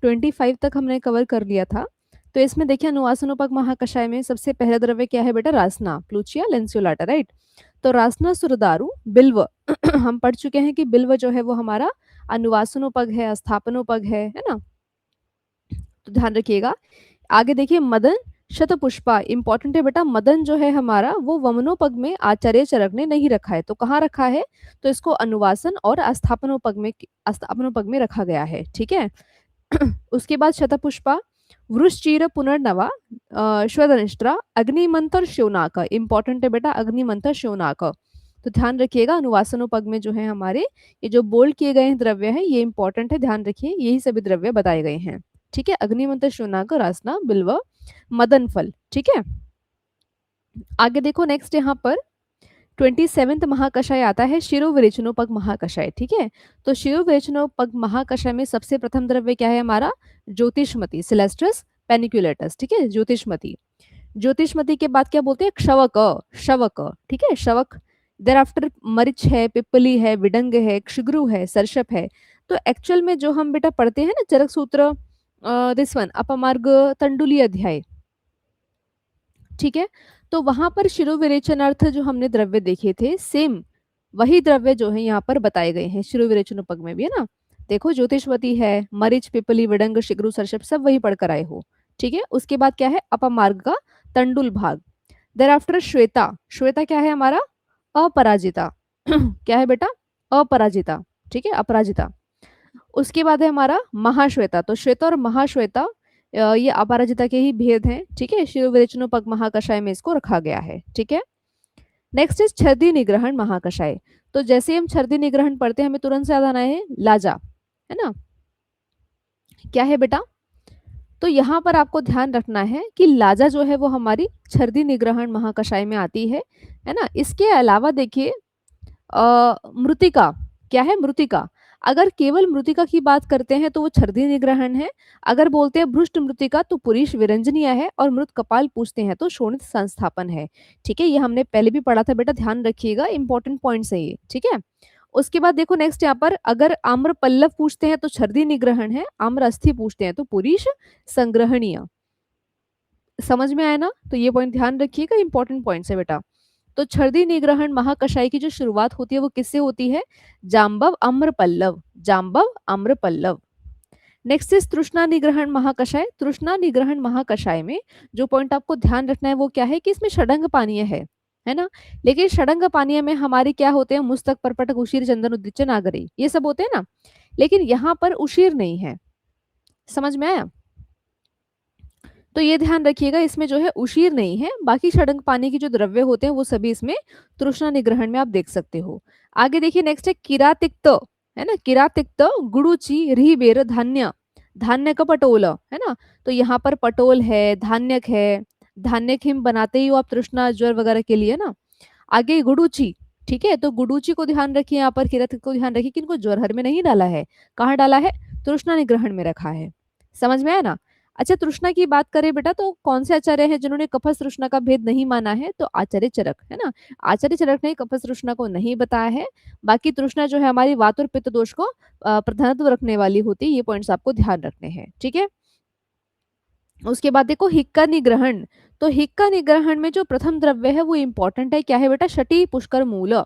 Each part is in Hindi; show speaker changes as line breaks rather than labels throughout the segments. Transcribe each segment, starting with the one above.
25 तक हमने कवर कर लिया था। तो इसमें देखिए अनुवासनोपक महाकषाय में सबसे पहला द्रव्य क्या है बेटा? रासना, प्लूचिया लैंसियोलाटा, राइट। तो रासना सुरदारू बिल्व हम पढ़ चुके हैं कि बिल्व जो है वो हमारा अनुवासनोपग है, अस्थापनोपग है ना। तो ध्यान रखिएगा। आगे देखिए मदन शतपुष्पा, इंपॉर्टेंट है बेटा। मदन जो है हमारा वो वमनोपग में आचार्य चरक ने नहीं रखा है, तो कहाँ रखा है? तो इसको अनुवासन और अस्थापनोपग में रखा गया है, ठीक है। उसके बाद शतपुष्पा, वृश्चिर पुनर्नवा, श्वदनिष्ठा, अग्निमंथर शिवनाक, इंपॉर्टेंट है बेटा अग्निमंथर शिवनाक। तो ध्यान रखिएगा अनुवासनोपग में जो है हमारे ये जो बोल्ड किए गए हैं द्रव्य है ये इंपॉर्टेंट है, ध्यान रखिए यही सभी द्रव्य बताए गए हैं, ठीक है। अग्निमंथर शिवनाक, रासना, बिल्व, मदन फल, ठीक है। आगे देखो नेक्स्ट यहाँ पर 27th महाकषाय आता है शिरोविरेचनोपग महाकषाय, ठीक है। तो शिरोविरेचनोपग महाकषाय में सबसे प्रथम द्रव्य क्या है हमारा? ज्योतिषमती, सिलेस्ट्रस पेनिकुलेटस, ठीक है, ज्योतिषमती। ज्योतिषमती के बाद क्या बोलते हैं? क्षवक, शवक, ठीक है, शवक। देर आफ्टर मरिच है, पिप्पली है, विडंग है, क्षिग्रु है, सर्षप है। तो एक्चुअल में जो हम बेटा पढ़ते हैं ना चरक सूत्र, दिस वन अपमार्ग तंडुली अध्याय, ठीक है। तो वहां पर शिरोविरेचनार्थ जो हमने द्रव्य देखे थे सेम वही द्रव्य जो है यहाँ पर बताए गए हैं शिरोविरेचनोपग में भी, है ना। देखो ज्योतिषवती है, मरिच, पिपली, विडंग, शिग्रु, सर्षप सब वही पढ़कर आए हो, ठीक है। उसके बाद क्या है? अपमार्ग का तंडुल भाग। देर आफ्टर श्वेता, श्वेता क्या है हमारा? अपराजिता क्या है बेटा? अपराजिता, ठीक है, अपराजिता। उसके बाद है हमारा महाश्वेता। तो श्वेता और महाश्वेता ये अपराजिता के ही भेद हैं, ठीक है। शिरोविरेचनोपग महाकषाय में इसको रखा गया है, ठीक है। नेक्स्ट इज छर्दी निग्रहण महाकषाय। तो जैसे ही हम छर्दी निग्रहण पढ़ते हैं हमें तुरंत से याद आना है लाजा, है ना। क्या है बेटा? तो यहाँ पर आपको ध्यान रखना है कि लाजा जो है वो हमारी छर्दी निग्रहण महाकषाय में आती है ना। इसके अलावा देखिए मृतिका, क्या है? मृतिका। अगर केवल मृतिका की बात करते हैं तो वो छर्दी निग्रहण है। अगर बोलते हैं भ्रुष्ट मृतिका तो पुरीश विरंजनीय है, और मृत कपाल पूछते हैं तो शोणित संस्थापन है, ठीक है। ये हमने पहले भी पढ़ा था बेटा, ध्यान रखिएगा, इंपॉर्टेंट पॉइंट्स है ये, ठीक है। उसके बाद देखो नेक्स्ट यहाँ पर अगर आम्र पल्लव पूछते हैं तो छर्दी निग्रहण है, आम्र अस्थि पूछते हैं तो पुरीश संग्रहणीय। समझ में आया ना? तो ये पॉइंट ध्यान रखिएगा, इंपॉर्टेंट पॉइंट्स है बेटा। तो छर्दी निग्रहण महाकषाय की जो शुरुआत होती है वो किससे होती है? जाम्बव आम्र पल्लव, जाम्बव आम्र पल्लव। नेक्स्ट इज तृष्णा निग्रहण महाकषाय। तृष्णा निग्रहण महाकषाय में जो पॉइंट आपको ध्यान रखना है वो क्या है कि इसमें षडंग पानीय है ना। लेकिन षडंग पानीय में हमारे क्या होते हैं? मुस्तक, परपटक, उशीर, चंदन, उद्दीचन, आगरी, ये सब होते हैं ना। लेकिन यहाँ पर उशीर नहीं है, समझ में आया? तो ये ध्यान रखिएगा इसमें जो है उशीर नहीं है, बाकी षडंग पानी की जो द्रव्य होते हैं वो सभी इसमें तृष्णा निग्रहण में आप देख सकते हो। आगे देखिए नेक्स्ट है किरातिक्त, है ना। किरातिक्त, गुड़ुचि, रिहबेर, धान्य, धान्य का पटोल, है ना। तो यहाँ पर पटोल है, धान्यक है, धान्य हिम बनाते ही हो आप तृष्णा ज्वर वगैरह के लिए ना। आगे गुडुचि, ठीक है। तो गुडुचि को ध्यान रखिए, यहाँ पर किरातिक्त को ध्यान रखिए कि इनको ज्वर में नहीं डाला है, कहाँ डाला है? तृष्णा निग्रहण में रखा है। समझ में आया ना? अच्छा तृष्णा की बात करें बेटा तो कौन से आचार्य हैं जिन्होंने कफस तृष्णा का भेद नहीं माना है? तो आचार्य चरक, है ना। आचार्य चरक ने कफस तृष्णा को नहीं बताया है। बाकी तृष्णा जो है हमारी वात और पित्त दोष को प्रधानत्व रखने वाली होती है, ये पॉइंट्स आपको ध्यान रखने हैं, ठीक है। उसके बाद देखो हिक्का निग्रहण। तो हिक्का निग्रहण में जो प्रथम द्रव्य है वो इंपॉर्टेंट है, क्या है बेटा? शटी, पुष्कर मूल,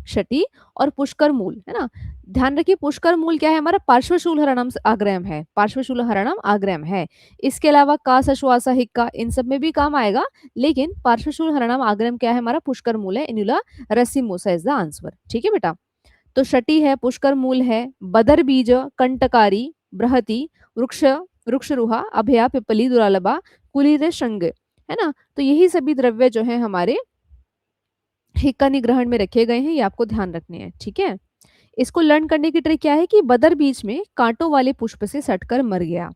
शटी और पुष्कर मूल, है ना। ध्यान रखिए पुष्कर मूल क्या है हमारा? पार्श्वशूल हरणम आग्रहम है, पार्श्वशूल हरणम आग्रहम है। इसके अलावा का, सश्वासा, हिक्का इन सब में भी काम आएगा, लेकिन पार्श्वशूल हरणम आग्रहम क्या है हमारा? पुष्कर मूल है, इन्युला रसिमोसा इज द आंसर, ठीक है बेटा। तो शटी है, पुष्कर मूल है, बदर बीज, कंटकारी, बृहति, वृक्ष, वृक्षरुहा, अभया, पिपली, दुरालभा, कुलीर, शंग, है ना। तो यही सभी द्रव्य जो है हमारे हिक्का निग्रहण में रखे गए हैं, ये आपको ध्यान रखने हैं, ठीक है। इसको लर्न करने की ट्रिक क्या है कि बदर बीच में कांटों वाले पुष्प से सटकर मर गया,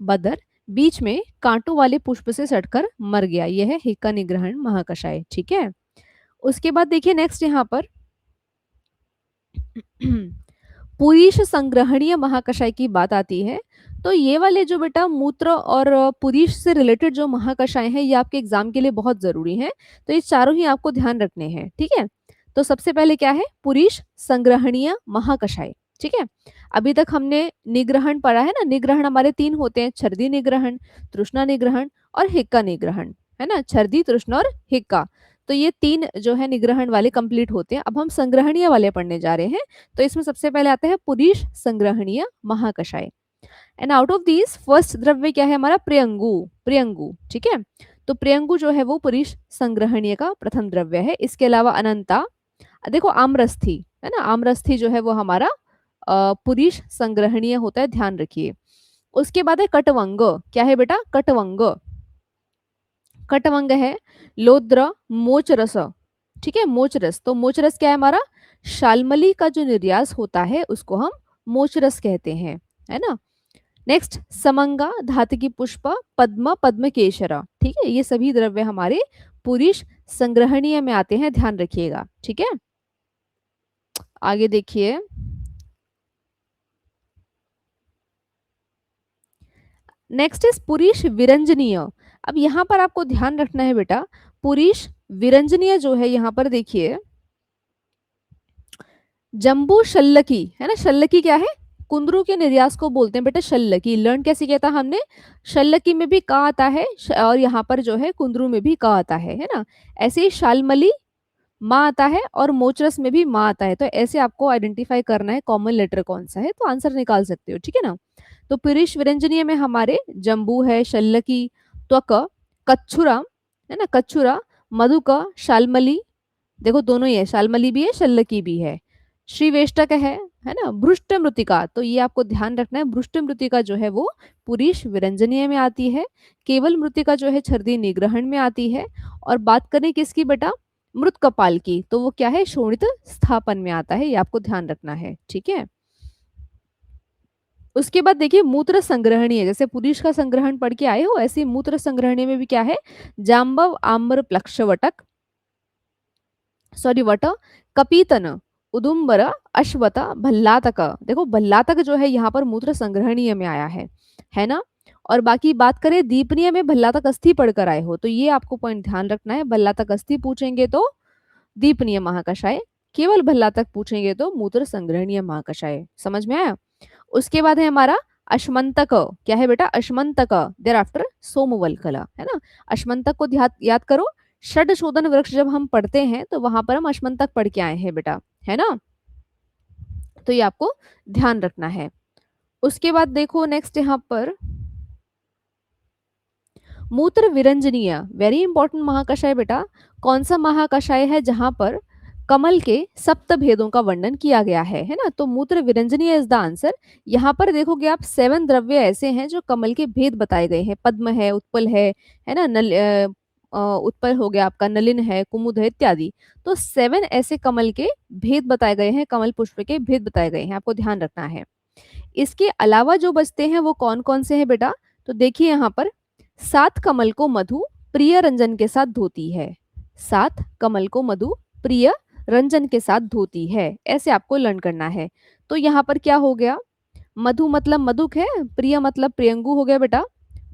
बदर बीच में कांटों वाले पुष्प से सटकर मर गया, यह है हिक्का निग्रहण महाकषाय, ठीक है। उसके बाद देखिए नेक्स्ट यहाँ पर पुरीश संग्रहणीय महाकषाय की बात आती है। तो ये वाले जो बेटा मूत्र और पुरीश से रिलेटेड जो महाकषाय हैं ये आपके एग्जाम के लिए बहुत जरूरी हैं, तो ये चारों ही आपको ध्यान रखने हैं, ठीक है। तो सबसे पहले क्या है? पुरीश संग्रहणीय महाकषाय, ठीक है। अभी तक हमने निग्रहण पढ़ा है ना, निग्रहण हमारे 3 होते हैं, छर्दी निग्रहण, तृष्णा निग्रहण और हिक्का निग्रहण, है ना, छर्दी, तृष्णा और हिक्का। तो ये 3 जो है निग्रहण वाले कंप्लीट होते हैं। अब हम संग्रहणीय वाले पढ़ने जा रहे हैं। तो इसमें सबसे पहले आता है पुरीश संग्रहणीय महाकषाय। And out of this first द्रव्य क्या है हमारा, प्रियंगु, प्रियंगु, ठीक है। तो प्रियंगु जो है वो पुरीश संग्रहणीय का प्रथम द्रव्य है। इसके अलावा अनंता, देखो आम्रस्थि, है ना, आम्रस्थि जो है वो हमारा पुरीश संग्रहणीय होता है, ध्यान रखिए। उसके बाद है कटवंग, क्या है बेटा, कटवंग, कटवंग है लोद्र मोचरस, ठीक है, मोचरस। तो मोचरस क्या है हमारा, शालमली का जो निर्यास होता है उसको हम मोचरस कहते हैं, है ना। नेक्स्ट समंगा, धातुकी पुष्प, पद्म, पद्म केशरा, ठीक है, ये सभी द्रव्य हमारे पुरीश संग्रहणीय में आते हैं, ध्यान रखिएगा, ठीक है। आगे देखिए, नेक्स्ट इज पुरीश विरंजनीय। अब यहाँ पर आपको ध्यान रखना है बेटा, पुरीश विरंजनीय जो है यहाँ पर देखिए, जम्बू शल्लकी, है ना, शल्लकी क्या है, कुंदरू के निर्यास को बोलते हैं बेटा शल्लकी। लर्न कैसे किया था हमने, शल्लकी में भी का आता है और यहाँ पर जो है कुंदरू में भी का आता है ना। ऐसे ही शालमली माँ आता है और मोचरस में भी माँ आता है। तो ऐसे आपको आइडेंटिफाई करना है कॉमन लेटर कौन सा है, तो आंसर निकाल सकते हो, ठीक है ना। तो पुरुष विरंजनीय में हमारे जम्बू है, शल्लकी, त्वक, कच्छुरा, है ना, कच्छुरा, मधुक, शालमली, देखो दोनों ही है, शालमली भी है, शल्लकी भी है। श्रीवेष्टक है ना, भ्रुष्ट मृतिका, तो ये आपको ध्यान रखना है, भ्रुष्ट मृतिका जो है वो पुरीश विरंजनीय में आती है। केवल मृतिका जो है छर्दी निग्रहण में आती है। और बात करें किसकी बेटा, मृत कपाल की, तो वो क्या है, शोणित स्थापन में आता है, ये आपको ध्यान रखना है, ठीक है। उसके बाद देखिए मूत्र संग्रहणीय, जैसे पुरुष का संग्रहण पढ़ के आए हो, ऐसे ही मूत्र संग्रहणीय में भी क्या है, जाम्बव, आम्र, प्लक्षवटक, सॉरी वट, कपीतन, उदुम्बर, अश्वत, भल्लातक, देखो भल्लातक जो है यहाँ पर मूत्र संग्रहणीय में आया है ना। और बाकी बात करें दीपनीय में भल्लातक अस्थि पढ़कर आए हो, तो ये आपको पॉइंट ध्यान रखना है, भल्लातक अस्थि पूछेंगे तो दीपनीय महाकषाय, केवल भल्लातक पूछेंगे तो मूत्र संग्रहणीय महाकषाय, समझ में आया। उसके बाद है हमारा अश्मंतक, क्या है बेटा, अश्मंतक, देर आफ्टर सोमवलकला, है ना। अश्मंतक को याद करो, षड शोधन वृक्ष जब हम पढ़ते हैं तो वहां पर हम अश्मंतक पढ़ के आए हैं बेटा, है ना। तो ये आपको ध्यान रखना है। उसके बाद देखो नेक्स्ट यहाँ पर मूत्र विरंजनीय, वेरी इंपॉर्टेंट महाकषाय बेटा। कौन सा महाकषाय है जहां पर कमल के सप्त भेदों का वर्णन किया गया है ना। तो मूत्र विरंजनीय इज द आंसर। यहाँ पर देखोगे आप 7 द्रव्य ऐसे हैं जो कमल के भेद बताए गए हैं, पद्म है, उत्पल है ना, उत्पल हो गया आपका, नलिन है, कुमुद है इत्यादि। तो 7 ऐसे कमल के भेद बताए गए हैं, कमल पुष्प के भेद बताए गए हैं, आपको ध्यान रखना है। इसके अलावा जो बचते हैं वो कौन कौन से हैं बेटा, तो देखिए यहाँ पर 7 कमल को मधु प्रिय रंजन के साथ धोती है, 7 कमल को मधु प्रिय रंजन के साथ धोती है, ऐसे आपको लर्न करना है। तो यहाँ पर क्या हो गया, मधु मतलब मधुक है, प्रिय मतलब प्रियंगु हो गया बेटा,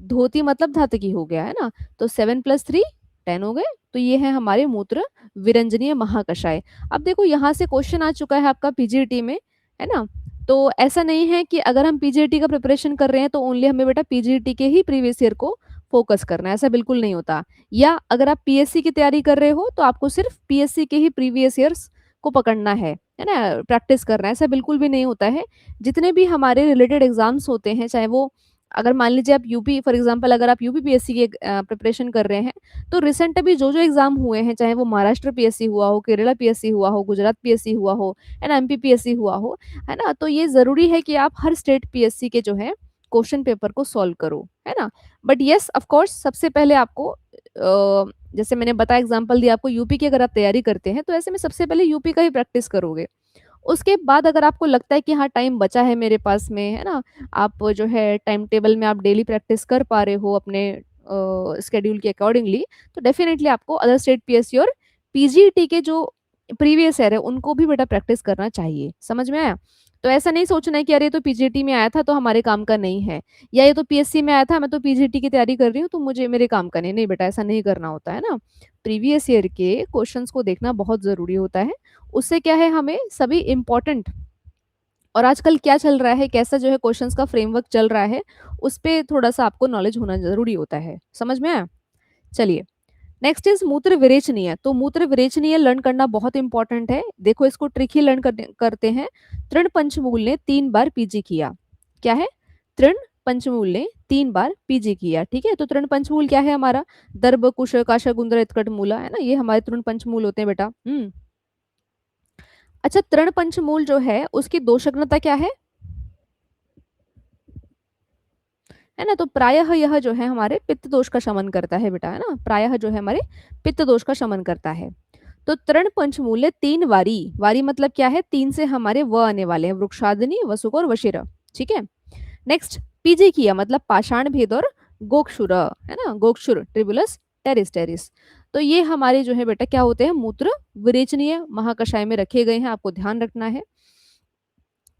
धोती मतलब धातुकी हो गया, है ना। तो 7 + 3 10 हो गए। तो ये है हमारे मूत्र विरंजनीय महाकषाय। अब देखो यहाँ से क्वेश्चन आ चुका है आपका पीजीटी में, है ना। तो ऐसा नहीं है कि अगर हम पीजीटी का प्रिपरेशन कर रहे हैं तो ओनली हमें बेटा पीजीटी के ही प्रीवियस ईयर को फोकस करना है, ऐसा बिल्कुल नहीं होता। या अगर आप पीएससी की तैयारी कर रहे हो तो आपको सिर्फ पीएससी के ही प्रीवियस ईयर्स को पकड़ना है ना, प्रैक्टिस करना है, ऐसा बिल्कुल भी नहीं होता है। जितने भी हमारे रिलेटेड एग्जाम्स होते हैं, चाहे वो अगर मान लीजिए आप यूपी फॉर एग्जांपल अगर आप यूपी पीएससी के प्रिपरेशन कर रहे हैं, तो रिसेंट अभी जो जो एग्जाम हुए हैं, चाहे वो महाराष्ट्र पीएससी हुआ हो, केरला पीएससी हुआ हो, गुजरात पीएससी हुआ हो, है ना, एमपी पीएससी हुआ हो, है ना, तो ये जरूरी है कि आप हर स्टेट पीएससी के जो है क्वेश्चन पेपर को सॉल्व करो, है ना। बट यस ऑफ कोर्स सबसे पहले आपको जैसे मैंने बताया एग्जांपल दिया आपको, यूपी की अगर आप तैयारी करते हैं तो ऐसे में सबसे पहले यूपी का ही प्रैक्टिस करोगे। उसके बाद अगर आपको लगता है कि हाँ टाइम बचा है मेरे पास में, है ना, आप जो है टाइम टेबल में आप डेली प्रैक्टिस कर पा रहे हो अपने स्केड्यूल के अकॉर्डिंगली, तो डेफिनेटली आपको अदर स्टेट पीएससी और पीजीटी के जो प्रीवियस ईयर है उनको भी बेटा प्रैक्टिस करना चाहिए, समझ में आया। तो ऐसा नहीं सोचना है कि अरे ये तो पीजीटी में आया था तो हमारे काम का नहीं है, या ये तो पीएससी में आया था मैं तो पीजीटी की तैयारी कर रही हूँ तो मुझे मेरे काम का नहीं, नहीं बेटा ऐसा नहीं करना होता है ना। प्रीवियस ईयर के क्वेश्चंस को देखना बहुत जरूरी होता है। उससे क्या है, हमें सभी इम्पोर्टेंट और आजकल क्या चल रहा है, कैसा जो है क्वेश्चंस का फ्रेमवर्क चल रहा है, उस पे थोड़ा-सा आपको नॉलेज होना ज़रूरी होता है। समझ में आया? चलिए, नेक्स्ट इज़ मूत्र विरेचनीय। तो मूत्र विरेचनीय लर्न करना बहुत इंपॉर्टेंट है। देखो इसको ट्रिक ही लर्न करते हैं। तृण पंचमूल ने 3 बार पीजी किया। क्या है? तृण पंचमूल ने 3 बार पीजी किया, ठीक है? तो तृण पंचमूल क्या है हमारा? दर्भ, कुश, काशा, गुंद्र, इत्कट, मूला, है ना? ये हमारे तृण पंचमूल होते हैं बेटा। अच्छा, तृण पंचमूल जो है उसकी दोषग्नता क्या है ना? तो प्रायः यह जो है हमारे पित्त दोष का शमन करता है बेटा, है ना? प्रायः जो है हमारे पित्त दोष का शमन करता है। तो तृण पंचमूल ने 3 वारी, वारी मतलब क्या है? 3 से हमारे व आने वाले हैं, वृक्षादिनी, वसुक और वशिर, ठीक है? नेक्स्ट, पीजी किया मतलब पाषाण भेद और गोक्षुर, है ना? गोक्षुर, ट्रिबुलस, टेरिस, टेरिस। तो ये हमारे जो है बेटा क्या होते हैं? मूत्र विरेचनीय महाकषाय में रखे गए हैं, आपको ध्यान रखना है।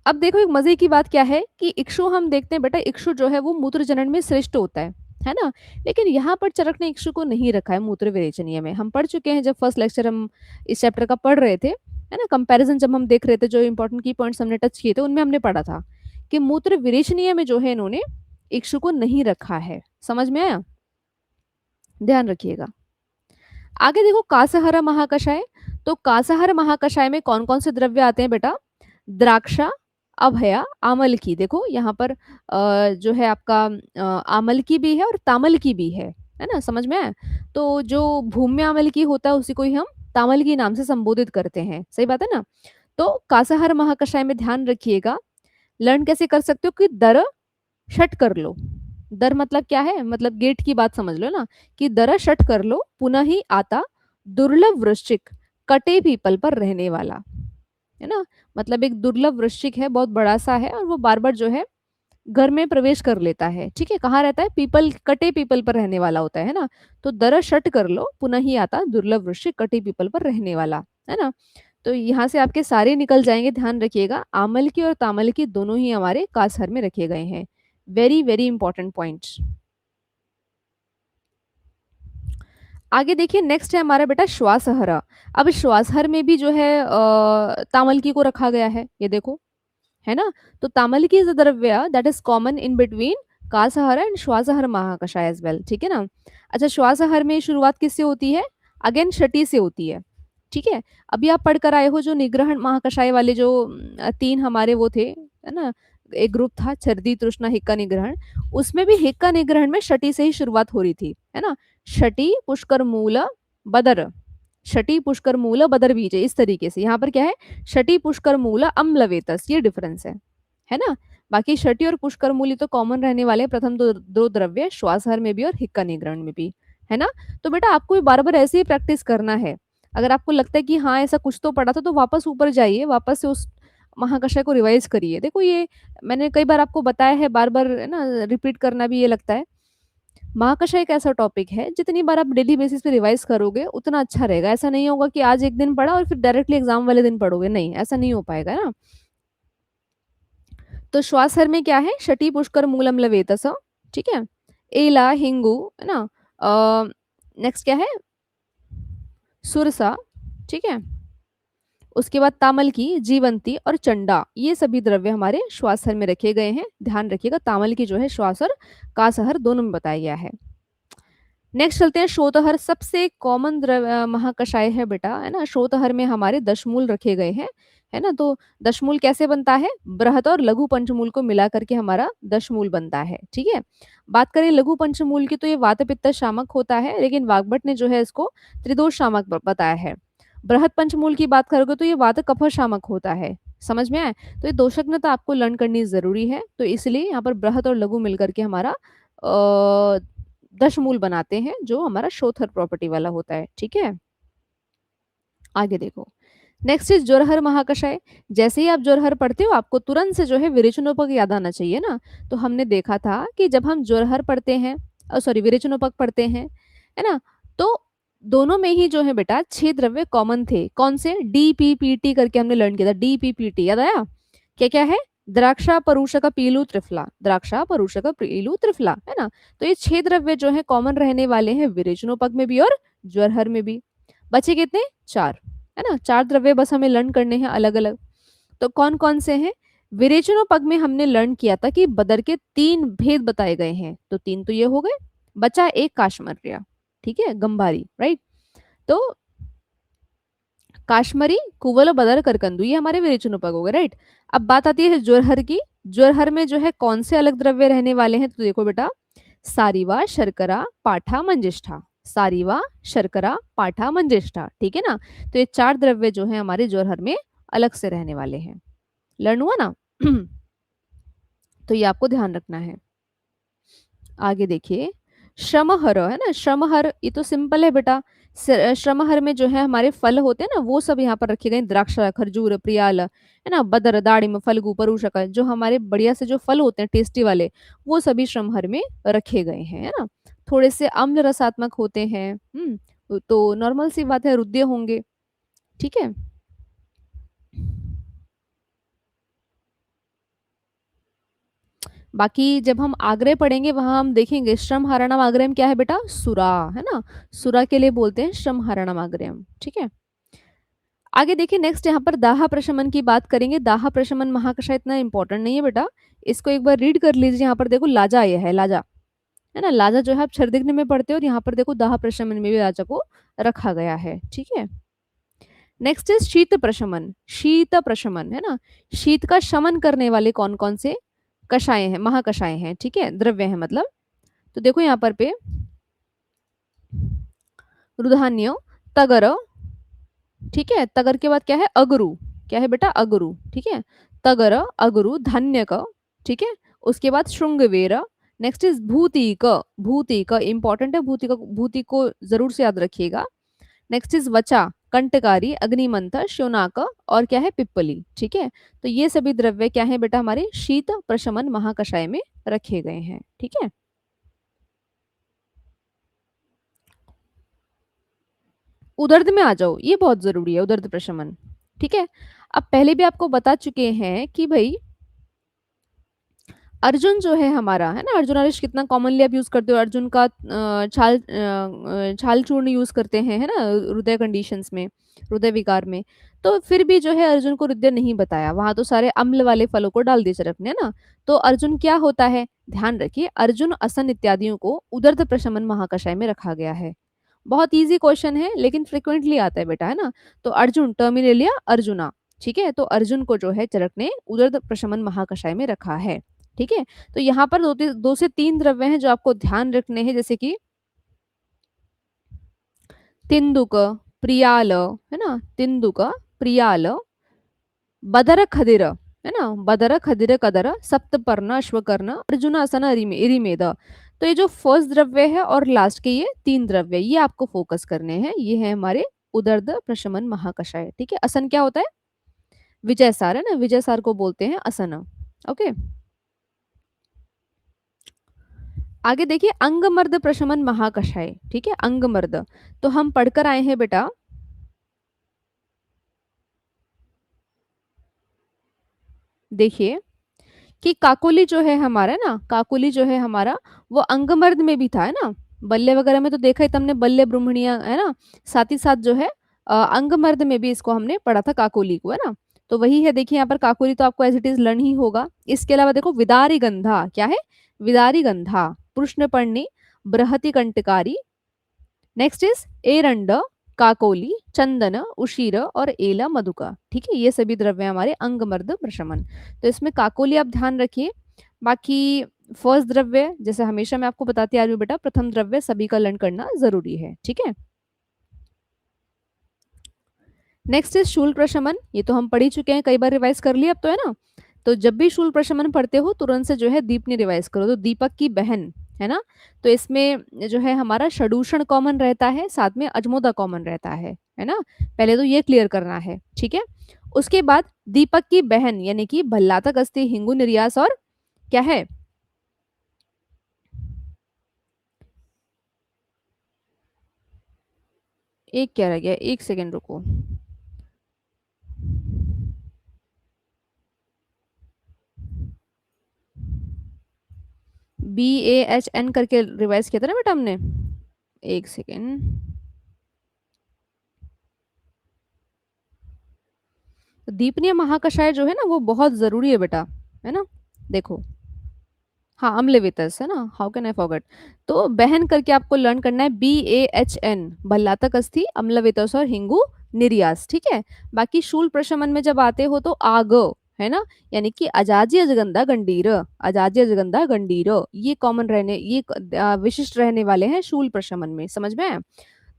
अब देखो एक मजे की बात क्या है कि इक्षु हम देखते हैं बेटा, इक्षु जो है वो मूत्र जनन में श्रेष्ठ होता है ना? लेकिन यहाँ पर चरक ने इक्षु को नहीं रखा है मूत्र विरेचनीय में। हम पढ़ चुके हैं, जब फर्स्ट लेक्चर हम इस चैप्टर का पढ़ रहे थे, है ना? कंपैरिजन जब हम देख रहे थे, जो इंपॉर्टेंट की पॉइंट्स हमने टच किए थे उनमें हमने पढ़ा था कि मूत्र विरेचनीय में जो है इन्होंने इक्षु को नहीं रखा है। समझ में आया? ध्यान रखिएगा। आगे देखो कासहरा महाकषाय। तो कासहर महाकषाय में कौन कौन से द्रव्य आते हैं बेटा? द्राक्षा, अभया, आमल की। देखो यहाँ पर जो है आपका आमल की भी है और तामल की भी है ना? समझ में आया? तो जो भूम्य आमल की होता है उसी को ही हम तामल की नाम से संबोधित करते हैं। सही बात है ना? तो कासहर महाकषाय में ध्यान रखिएगा। लर्न कैसे कर सकते हो कि दर शट कर लो। दर मतलब क्या है? मतलब गेट की बात समझ लो ना, कि दर शट कर लो, पुनः ही आता दुर्लभ वृश्चिक, कटे पीपल पर रहने वाला, है ना? मतलब एक दुर्लभ वृश्चिक है, बहुत बड़ा सा है और वो बार बार जो है घर में प्रवेश कर लेता है, ठीक है? कहाँ रहता है? पीपल, कटे पीपल पर रहने वाला होता है ना? तो दर शट कर लो, पुनः ही आता दुर्लभ वृश्चिक, कटे पीपल पर रहने वाला, है ना? तो यहाँ से आपके सारे निकल जाएंगे, ध्यान रखिएगा। आमल की और तामल की दोनों ही हमारे कासहर में रखे गए हैं। Very very important points. आगे देखिए, नेक्स्ट है हमारा बेटा श्वासहरा। अब श्वासहर में भी जो है तामलकी को रखा गया है, ये देखो, है ना? तो तामलकी इज अ द्रव्य that is common in between कासहर एंड श्वासहर महाकषाय एज वेल, ठीक है ना? अच्छा, श्वासहर में शुरुआत किससे होती है? अगेन शटी से होती है, ठीक है? अभी आप पढ़कर आए हो जो निग्रहण महाकषाय वाले जो 3 हमारे वो थे, है ना? एक ग्रुप था छर्दी, तृष्णा, हिक्का निग्रहण। उसमें भी हिक्का निग्रहण में शटी से ही शुरुआत हो रही थी, है ना? शटी, पुष्कर, मूल, बदर। शटी, पुष्कर, मूल, बदर, बीज, इस तरीके से। यहाँ पर क्या है? शटी, पुष्कर, मूल, अम्लवेतस, ये डिफरेंस है ना? बाकी शटी और पुष्कर मूल तो कॉमन रहने वाले हैं, प्रथम दो द्रव्य श्वासहर में भी और हिक्का निग्रहण में भी, है ना? तो बेटा आपको बार बार ऐसे ही प्रैक्टिस करना है। अगर आपको लगता है कि हाँ ऐसा कुछ तो पढ़ा था, तो वापस ऊपर जाइए, वापस से उस महाकषय को रिवाइज करिए। देखो ये मैंने कई बार आपको बताया है, बार बार है ना रिपीट करना भी ये लगता है। महाकषय एक ऐसा टॉपिक है, जितनी बार आप डेली बेसिस पे रिवाइज करोगे उतना अच्छा रहेगा। ऐसा नहीं होगा कि आज एक दिन पढ़ा और फिर डायरेक्टली एग्जाम वाले दिन पढ़ोगे, नहीं, ऐसा नहीं हो पाएगा ना। तो श्वासहर में क्या है? शटी, पुष्कर, मूलम, लवेतस, ठीक है? एला, हिंगू, है ना? नेक्स्ट क्या है? सुरसा, ठीक है? उसके बाद तामल की, जीवंती और चंडा, ये सभी द्रव्य हमारे श्वासहर में रखे गए हैं। ध्यान रखिएगा, तामल की जो है श्वासहर कासहर दोनों में बताया गया है। नेक्स्ट चलते हैं श्रोतहर। सबसे कॉमन द्रव्य महाकषाय है बेटा, है ना? श्रोतहर में हमारे दशमूल रखे गए हैं, है ना? तो दशमूल कैसे बनता है? बृहद और लघु पंचमूल को मिला करके हमारा दशमूल बनता है, ठीक है? बात करें लघु पंचमूल की, तो ये वात पित्त शामक होता है, लेकिन वाग्भट ने जो है इसको त्रिदोष शामक बताया है। बृहद पंचमूल की बात करोगे तो ये वात कफ शामक होता है। समझ में आए? तो ये दोषज्ञता आपको लर्न करनी जरूरी है, तो इसलिए यहाँ पर बृहद और लघु मिलकर के हमारा दशमूल बनाते हैं, जो हमारा श्रोथर प्रॉपर्टी वाला होता है, ठीक है? आगे देखो, नेक्स्ट इज जोरहर महाकषाय। जैसे ही आप जोरहर पढ़ते हो, आपको तुरंत से जो है विरेचनोपक याद आना चाहिए ना। तो हमने देखा था कि जब हम जोरहर पढ़ते हैं, सॉरी विरेचनोपक पढ़ते हैं, है ना? तो दोनों में ही जो है बेटा 6 द्रव्य कॉमन थे। कौन से? DPPT करके हमने लर्न किया था। DPPT याद आया? क्या क्या है? द्राक्षा, परूषक, पीलू, त्रिफला। द्राक्षा, परूषक, पीलू, त्रिफला, है ना? तो ये 6 द्रव्य जो है कॉमन रहने वाले हैं विरेचनोपक में भी और ज्वरहर में भी। बचे कितने? 4, है ना? 4 द्रव्य बस हमें लर्न करने हैं अलग अलग। तो कौन कौन से हैं? विरेचनोपग में हमने लर्न किया था कि बदर के 3 भेद बताए गए हैं, तो 3 तो ये हो गए, बचा एक काशमर्या, ठीक है, गंभारी, राइट। तो काश्मरी, कुवल, बदर, करकंदू, ये हमारे विरेचनोपग हो गए, राइट। अब बात आती है ज्वरहर की। ज्वरहर में जो है कौन से अलग द्रव्य रहने वाले हैं, तो देखो बेटा, सारीवा, शर्करा, पाठा, मंजिष्ठा। सारीवा, शर्करा, पाठा, मंजिष्ठा, ठीक है ना। तो ये 4 द्रव्य जो है हमारे ज्वरहर में अलग से रहने वाले हैं। लर्न हुआ ना? तो ये आपको ध्यान रखना है। आगे देखिए, श्रमहर है ना, श्रमहर ये तो सिंपल है बेटा। श्रमहर में जो है हमारे फल होते हैं ना, वो सब यहाँ पर रखे गए, द्राक्षा, खरजूर, प्रियाल, है ना, बदर, दाड़िम, फल्गु, परूषक, जो हमारे बढ़िया से जो फल होते हैं टेस्टी वाले, वो सभी श्रमहर में रखे गए हैं, है ना। थोड़े से अम्ल रसात्मक होते हैं, तो नॉर्मल सी बात है, रुद्य होंगे, ठीक है। बाकी जब हम आग्रह पढ़ेंगे वहां हम देखेंगे श्रम हरणम आग्रहम क्या है बेटा, सुरा, है ना। सुरा के लिए बोलते हैं श्रम हरणम आग्रहम, ठीक है। आगे देखिए, नेक्स्ट यहाँ पर दाह प्रशमन की बात करेंगे। दाह प्रशमन महाकषाय इतना इंपॉर्टेंट नहीं है बेटा, इसको एक बार रीड कर लीजिए। यहाँ पर देखो लाजा ये है, लाजा, है ना। लाजा जो है आप छर्दिग्न में पढ़ते हो, और यहाँ पर देखो दाह प्रशमन में भी लाजा को रखा गया है, ठीक है। नेक्स्ट इज शीत प्रशमन। शीत प्रशमन, है ना, शीत का शमन करने वाले कौन कौन से कषाय हैं, महाकषाय हैं, ठीक है, द्रव्य हैं मतलब। तो देखो यहाँ पर पे रुधान्य, तगर, ठीक है, तगर के बाद क्या है, अगरू, क्या है बेटा, अगरू, ठीक है। तगर, अगरू, धान्यक, ठीक है। उसके बाद श्रृंगवेर। नेक्स्ट इज भूतिक। भूतिक इंपॉर्टेंट है, भूतिक, भूति को जरूर से याद रखिएगा। नेक्स्ट इज वचा, कंटकारी, अग्निमंथ, शोनाक, और क्या है, पिप्पली, ठीक है। तो ये सभी द्रव्य क्या है बेटा, हमारे शीत प्रशमन महाकषाय में रखे गए हैं, ठीक है। उदर्द में आ जाओ, ये बहुत जरूरी है, उदर्द प्रशमन, ठीक है। अब पहले भी आपको बता चुके हैं कि भाई अर्जुन जो है हमारा, है ना, अर्जुन आरिश कितना कॉमनली आप यूज करते हो, अर्जुन का छाल चूर्ण यूज करते हैं, है ना, हृदय कंडीशंस में, हृदय विकार में। तो फिर भी जो है अर्जुन को हृदय नहीं बताया, वहां तो सारे अम्ल वाले फलों को डाल दिए चरक ने, है ना। तो अर्जुन क्या होता है, ध्यान रखिए, अर्जुन, असन इत्यादियों को उदर्द प्रशमन महाकषाय में रखा गया है। बहुत इजी क्वेश्चन है, लेकिन फ्रिक्वेंटली आता है बेटा, है ना। तो अर्जुन, टर्मिनेलिया अर्जुना, ठीक है। तो अर्जुन को जो है चरक ने उदर्द प्रशमन महाकषाय में रखा है, ठीक है। तो यहाँ पर 2 से 3 द्रव्य हैं जो आपको ध्यान रखने हैं, जैसे कि तिंदुक, प्रियाल, है ना, तिंदुक, प्रियाल, बदर खदिर, है ना, बदर खदिर कदर, सप्तपर्ण, अश्वकर्ण, अर्जुनासन, इरिमेद। तो ये जो फर्स्ट द्रव्य है और लास्ट के ये 3 द्रव्य, ये आपको फोकस करने हैं, ये है हमारे उदर्द प्रशमन महाकषाय, ठीक है। असन क्या होता है, विजय सार, है ना, विजय सार को बोलते हैं असन, ओके। आगे देखिए, अंगमर्द प्रशमन महाकषाय, ठीक है, अंगमर्द। तो हम पढ़कर आए हैं बेटा, देखिए कि काकोली जो है हमारा ना, काकोली जो है हमारा, वो अंगमर्द में भी था, है ना। बल्ले वगैरह में तो देखा ही तुमने, बल्ले ब्रूहणिया, है ना। साथ ही साथ जो है अंगमर्द में भी इसको हमने पढ़ा था, काकोली को, है ना। तो वही है, देखिए यहाँ पर काकोली तो आपको एज इट इज लर्न ही होगा। इसके अलावा देखो विदारी गंधा, क्या है, विदारी गंधा, पुष्णपर्णी, बृहति कंटकारी। नेक्स्ट इज एरंड, काकोली, चंदन, उशीर और एला मधुका, ठीक है। ये सभी द्रव्य हमारे अंगमर्द प्रशमन। तो इसमें काकोली आप ध्यान रखिए। बाकी फर्स्ट द्रव्य, जैसे हमेशा मैं आपको बताती आ रही हूँ बेटा, प्रथम द्रव्य सभी का लर्न करना जरूरी है, ठीक है। नेक्स्ट इज शूल प्रशमन। ये तो हम पढ़ ही चुके हैं, कई बार रिवाइज कर लिया अब तो, है ना। तो जब भी शूल प्रशमन पढ़ते हो तुरंत से जो है दीप ने रिवाइज करो, तो दीपक की बहन, है ना। तो इसमें जो है हमारा षडूषण कॉमन रहता है, साथ में अजमोदा कॉमन रहता है ना। पहले तो ये क्लियर करना है, ठीक है। उसके बाद दीपक की बहन यानी कि भल्लातक, अस्थि, हिंगू, निर्यास और क्या है, एक क्या रह गया, एक सेकेंड रुको, BAHN करके रिवाइज किया था ना बेटा हमने, एक सेकेंड। दीपनीय महाकषाय जो है ना वो बहुत जरूरी है बेटा, है ना। देखो, हाँ अम्लवेतस है ना, हाउ कैन आई फॉरगेट। तो बहन करके आपको लर्न करना है, BAHN, भल्लातक अस्थि, अम्लवेतस और हिंगू निर्यास, ठीक है। बाकी शूल प्रशमन में जब आते हो तो आग, है ना, यानी कि अजाजी अजगंधा गंडीर, अजाजी अजगंधा गंडीर, ये कॉमन रहने, ये विशिष्ट रहने वाले हैं शूल प्रशमन में, समझ में आया।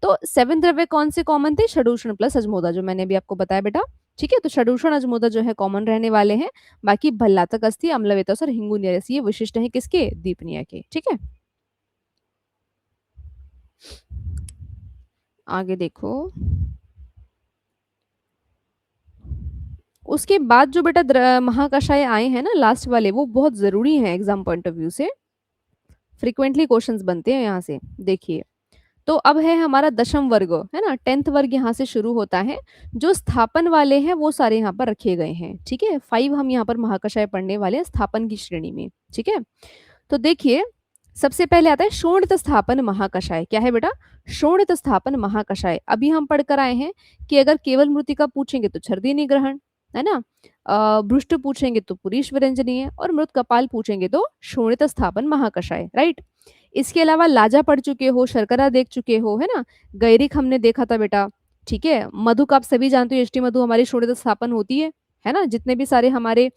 तो 7 द्रव्य कौन से कॉमन थे, षडूषण प्लस अजमोदा, जो मैंने भी आपको बताया बेटा, ठीक है। तो षडूषण अजमोदा जो है कॉमन रहने वाले हैं। बाकी भल्लातक अस्थि, अम्लवेतस और हिंगू निरस ये विशिष्ट है किसके, दीपनिया के, ठीक है। आगे देखो, उसके बाद जो बेटा महाकषाय आए हैं ना लास्ट वाले, वो बहुत जरूरी हैं एग्जाम पॉइंट ऑफ व्यू से, फ्रिक्वेंटली क्वेश्चंस बनते हैं यहाँ से। देखिए, तो अब है हमारा दशम वर्ग, है ना, 10th वर्ग यहाँ से शुरू होता है। जो स्थापन वाले हैं वो सारे यहाँ पर रखे गए हैं, ठीक है। 5 हम यहाँ पर महाकषाय पढ़ने वाले हैं स्थापन की श्रेणी में, ठीक है। तो देखिए, सबसे पहले आता है शोणित स्थापन महाकषाय। क्या है बेटा, शोणित स्थापन महाकषाय। अभी हम पढ़ कर आए हैं कि अगर केवल मृतिका पूछेंगे तो छर्दी निग्रहण, है ना, भ्रुष्ट पूछेंगे तो पुरीश विरंजनीय, और मृत कपाल पूछेंगे तो शोणित स्थापन महाकषाय, राइट। इसके अलावा लाजा पढ़ चुके हो, शर्करा देख चुके हो, है ना, गैरिक हमने देखा था बेटा, ठीक है। मधु का आप सभी जानते हो, एष्टी मधु हमारी शोणित स्थापन होती है ना। जितने भी सारे हमारे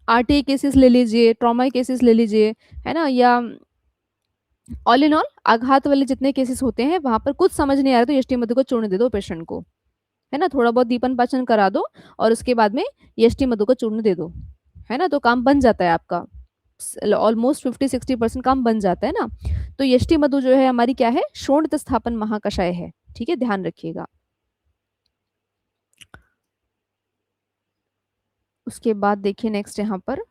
आरटीआई केसेस ले लीजिए, ट्रॉमा केसेस ले लीजिए, है ना, या ऑल इन ऑल आघात वाले जितने केसेस होते हैं वहां पर कुछ समझ नहीं आ रहा तो यष्टि मधु को चूर्ण दे दो पेशेंट को, है ना, थोड़ा बहुत दीपन पाचन करा दो और उसके बाद में यष्टि मधु का चूर्ण दे दो, है ना, तो काम बन जाता है आपका। ऑलमोस्ट 50-60% काम बन जाता है ना। तो यष्टि मधु जो है हमारी क्या है, शोणित स्थापन महाकषाय है, ठीक है, ध्यान रखिएगा। उसके बाद देखिए नेक्स्ट यहाँ पर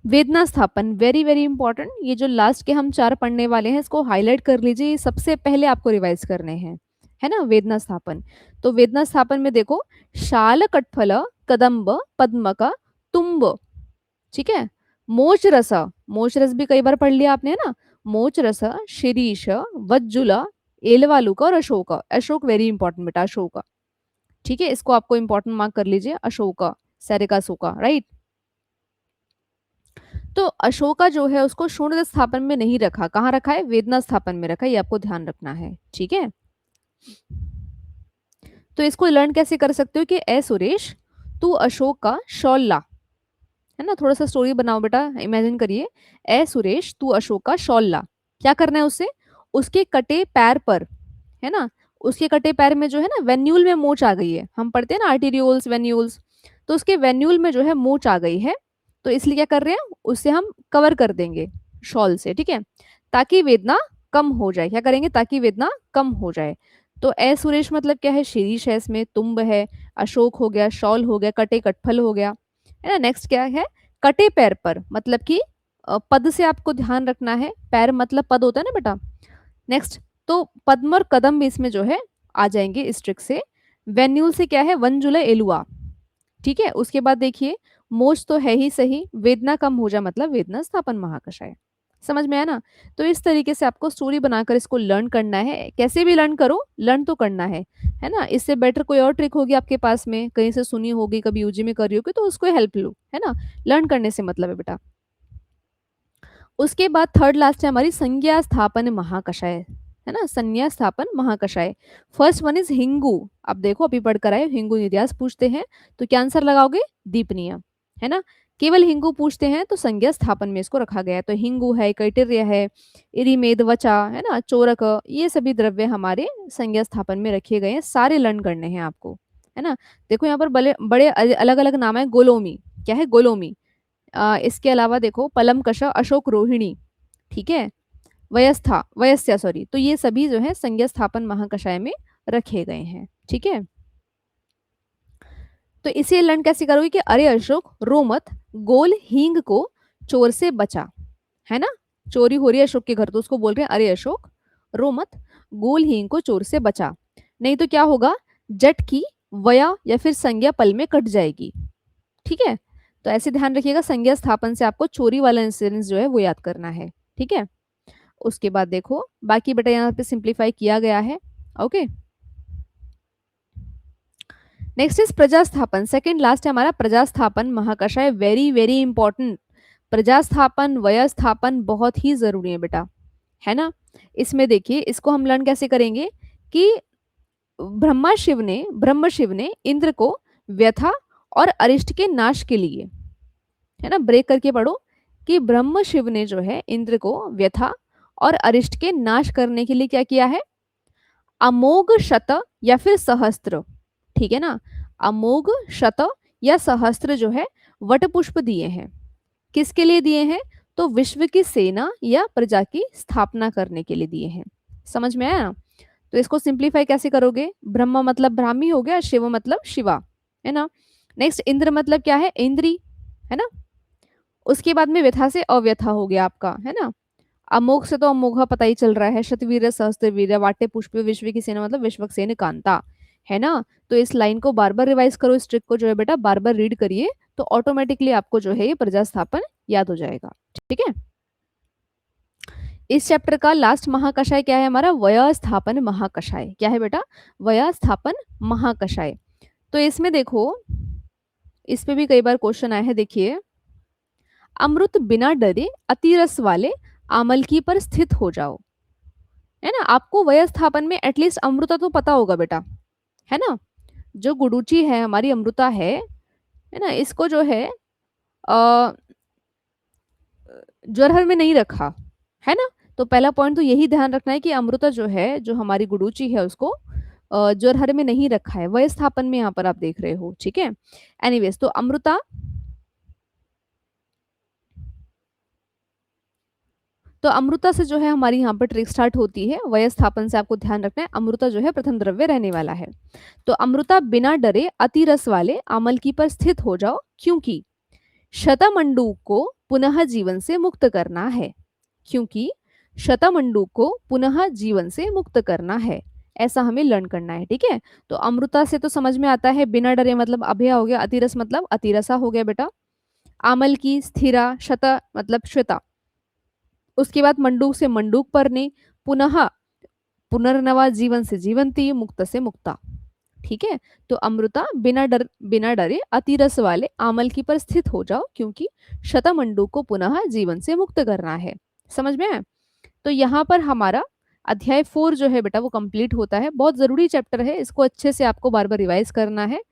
वेदना स्थापन, वेरी वेरी इंपॉर्टेंट। ये जो लास्ट के हम 4 पढ़ने वाले हैं इसको हाईलाइट कर लीजिए, ये सबसे पहले आपको रिवाइज करने हैं, है ना, वेदना स्थापन। तो वेदना स्थापन में देखो, शाल कटफल कदम्ब पद्मक तुम्ब, ठीक है। मोच रस, मोच रस भी कई बार पढ़ लिया आपने, है ना। मोच रस, शिरीष, वज्जुल, एलवालुक और अशोक। अशोक वेरी इंपॉर्टेंट बेटा, अशोक, ठीक है, इसको आपको इंपॉर्टेंट मार्क कर लीजिए, अशोक, सेरिका सोका, राइट। तो अशोका जो है उसको शून्य स्थापन में नहीं रखा, कहाँ रखा है, वेदना स्थापन में रखा है, ये आपको ध्यान रखना है, ठीक है। तो इसको लर्न कैसे कर सकते हो कि ए सुरेश तू अशोक का शॉल ला, है ना, थोड़ा सा स्टोरी बनाओ बेटा, इमेजिन करिए, ए सुरेश तू अशोक का शॉल ला। क्या करना है उससे, उसके कटे पैर पर, है ना, उसके कटे पैर में जो है ना वेन्यूल में मोच आ गई है, हम पढ़ते हैं ना आर्टीरियोल्स वेन्यूल्स, तो उसके वेन्यूल में जो है मोच आ गई है। तो इसलिए क्या कर रहे हैं, उससे हम कवर कर देंगे शॉल से, ठीक है, ताकि वेदना कम हो जाए। क्या करेंगे, ताकि वेदना कम हो जाए। तो ए सुरेश मतलब क्या है, शीरीष है, इसमें तुम्ब है, अशोक हो गया, शॉल हो गया, कटे कटफल हो गया, है ना। नेक्स्ट क्या है, कटे पैर पर, मतलब कि पद से आपको ध्यान रखना है, पैर मतलब पद होता है ना बेटा। नेक्स्ट, तो पद्म और कदम भी इसमें जो है आ जाएंगे इस ट्रिक से। वेन्यूल से क्या है, वन जुलाई एलुआ, ठीक है। उसके बाद देखिए, मोच तो है ही सही, वेदना कम हो जाए मतलब वेदना स्थापन महाकषाय, समझ में आया ना। तो इस तरीके से आपको स्टोरी बनाकर इसको लर्न करना है, कैसे भी लर्न करो, लर्न तो करना है ना। इससे बेटर कोई और ट्रिक होगी आपके पास में, कहीं से सुनी होगी, कभी यूजी में करी होगी, तो उसको हेल्प लो, है ना। लर्न करने से मतलब है बेटा। उसके बाद थर्ड लास्ट है हमारी संज्ञा स्थापन महाकषाय, है ना, संज्ञा स्थापन महाकषाय। फर्स्ट वन इज हिंगू। अब देखो अभी पढ़कर आए, हिंगू नित्यास पूछते हैं तो क्या आंसर लगाओगे, दीपनीय, है ना। केवल हिंगू पूछते हैं तो संज्ञा स्थापन में इसको रखा गया है। तो हिंगू है, कैटिर्य है, इरिमेद, वचा, है ना, चोरक, ये सभी द्रव्य हमारे संज्ञा स्थापन में रखे गए हैं, सारे लर्न करने हैं आपको, है ना। देखो यहाँ पर बड़े बड़े अलग अलग नाम है, गोलोमी, क्या है, गोलोमी। इसके अलावा देखो पलम कश, अशोक रोहिणी, ठीक है, वयस्था वयस्या सॉरी, तो ये सभी जो है संज्ञा स्थापन महाकषाय में रखे गए हैं, ठीक है। तो इसे लर्न कैसे करोगे कि अरे अशोक रो मत, गोल हींग को चोर से बचा, है ना, चोरी हो रही है अशोक के घर तो उसको बोल रहे हैं अरे अशोक रो मत, गोल हींग को चोर से बचा, नहीं तो क्या होगा, जट की वया या फिर संज्ञा पल में कट जाएगी, ठीक है। तो ऐसे ध्यान रखिएगा, संज्ञा स्थापन से आपको चोरी वाला इंसिडेंस जो है वो याद करना है, ठीक है। उसके बाद देखो बाकी बेटा यहाँ पे सिंप्लीफाई किया गया है, ओके। नेक्स्ट इज प्रजास्थापन, सेकंड लास्ट है हमारा प्रजास्थापन महाकषाय, वेरी वेरी इंपॉर्टेंट। प्रजास्थापन वयस्थापन बहुत ही जरूरी है बेटा, है ना। इसमें देखिए इसको हम लर्न कैसे करेंगे कि ब्रह्म शिव ने इंद्र को व्यथा और अरिष्ट के नाश के लिए, है ना, ब्रेक करके पढ़ो, कि ब्रह्म शिव ने जो है इंद्र को व्यथा और अरिष्ट के नाश करने के लिए क्या किया है, अमोघ शत या फिर सहस्त्र, ठीक है ना, अमोघ शत या सहस्त्र जो है वटपुष्प दिए हैं। किसके लिए दिए हैं, तो विश्व की सेना या प्रजा की स्थापना करने के लिए दिए हैं। समझ में आया। तो इसको सिंप्लीफाई कैसे करोगे, ब्रह्म मतलब ब्राह्मी हो गया, शिव मतलब शिवा, है ना। नेक्स्ट इंद्र मतलब क्या है, इंद्री, है ना। उसके बाद में व्यथा से अव्यथा हो गया आपका, है ना। अमोघ से तो अमोघा पता ही चल रहा है, शतवीर सहस्त्र वीर वाटे पुष्प विश्व की सेना मतलब विश्वक्सेन कांता, है ना। तो इस लाइन को बार बार रिवाइज करो, इस ट्रिक को जो है बेटा बार बार रीड करिए, तो ऑटोमेटिकली आपको जो है ये प्रजास्थापन याद हो जाएगा। ठीक है। इस चैप्टर का लास्ट महाकषाय क्या है हमारा, वयस्थापन महाकषाय। क्या है बेटा, वयस्थापन महाकषाय। तो इसमें देखो, इस पे भी कई बार क्वेश्चन आए हैं, देखिए, अमृत बिना डरे अतिरस वाले आमलकी पर स्थित हो जाओ, है ना। आपको वयस्थापन में एटलीस्ट अमृता तो पता होगा बेटा, है ना। जो गुडुची है हमारी अमृता है ना, इसको जो है ज्वरहर में नहीं रखा, है ना। तो पहला पॉइंट तो यही ध्यान रखना है कि अमृता जो है, जो हमारी गुडुची है, उसको ज्वरहर में नहीं रखा है, वयस्थापन में यहाँ पर आप देख रहे हो। ठीक है। एनीवेज, तो अमृता, तो अमृता से जो है हमारी यहाँ पर ट्रिक स्टार्ट होती है, वयस्थापन से आपको ध्यान रखना है, अमृता जो है प्रथम द्रव्य रहने वाला है। तो अमृता बिना डरे अति रस वाले आमलकी पर स्थित हो जाओ, क्योंकि शतमंडूक को पुनः जीवन से मुक्त करना है, क्योंकि शतमंडूक को पुनः जीवन से मुक्त करना है, ऐसा हमें लर्न करना है। ठीक है। तो अमृता से तो समझ में आता है, बिना डरे मतलब अभय हो गया, अतिरस मतलब अतिरसा हो गया बेटा, आमल की स्थिरा, शत मतलब श्वेता, उसके बाद मंडूक से मंडूक परने, पुनः पुनर्नवा, जीवन से जीवंती, मुक्त से मुक्ता। ठीक है। तो अमृता बिना डरे अतिरस वाले आमल की पर स्थित हो जाओ, क्योंकि शतमंडू को पुनः जीवन से मुक्त करना है। समझ में आया। तो यहाँ पर हमारा अध्याय 4 जो है बेटा वो कंप्लीट होता है। बहुत जरूरी चैप्टर है, इसको अच्छे से आपको बार बार रिवाइज करना है।